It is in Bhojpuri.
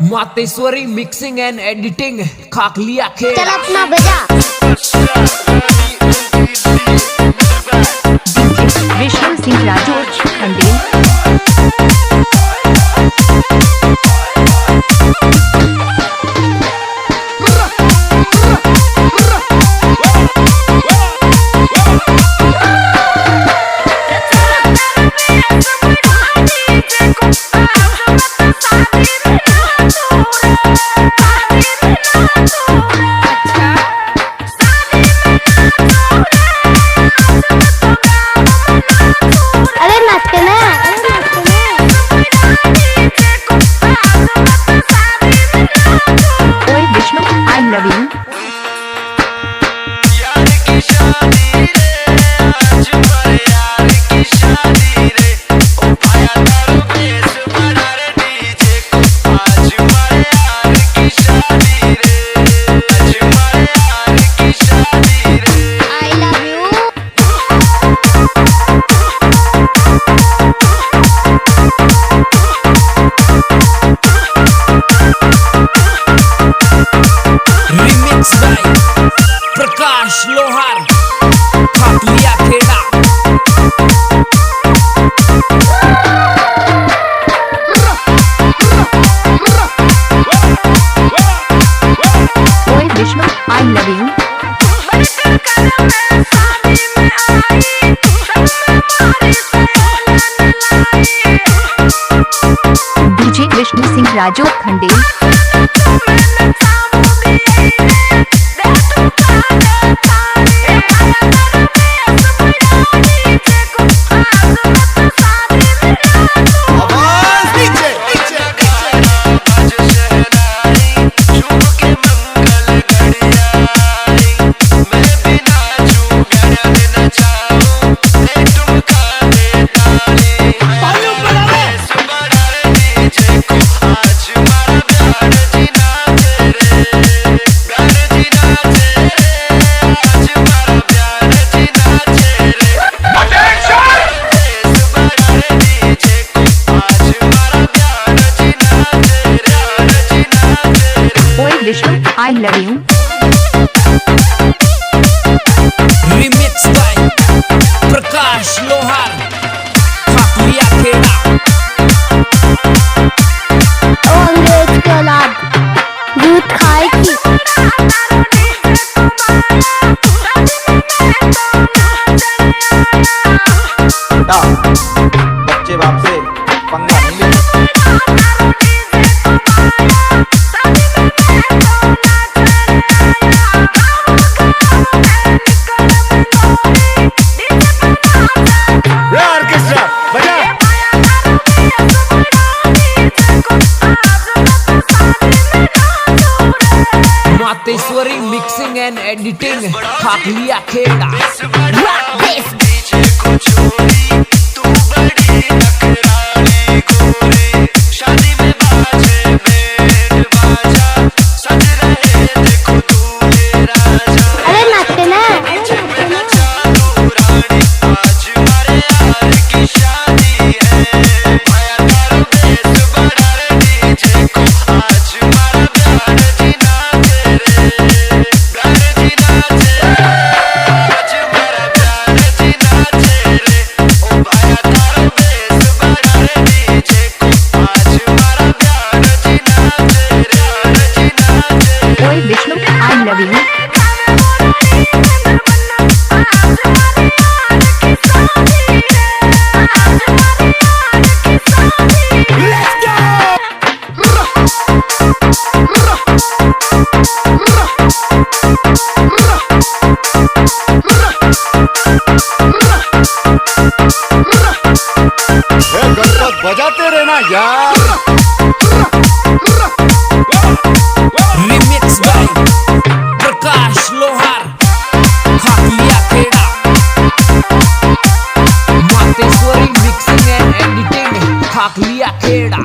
मातेश्वरी मिक्सिंग एंड एडिटिंग खाकलिया खेड़ा। चल अपना बजा। विष्णु सिंह राजू खंडेल। प्रकाश लोहार खाकलिया खेड़ा। ओए Vishnu I love you. DJ Vishnu Singh Raju Khandel. Vishnu I love you. Remix by Prakash Lohar Khakliya खेड़ा। ओ अंग्रेज के औलाद दूध खाएगी। बच्चे बाप से पंगा नहीं लेते। मातेश्वरी मिक्सिंग एंड एडिटिंग खाकलिया खेड़ा। Vishnu I love you. Ganpat बजाते रहना यार। रिमिक्स बाय प्रकाश लोहार खाकलिया खेड़ा। मातेश्वरी मिक्सिंग एंड एडिटिंग खाकलिया खेड़ा।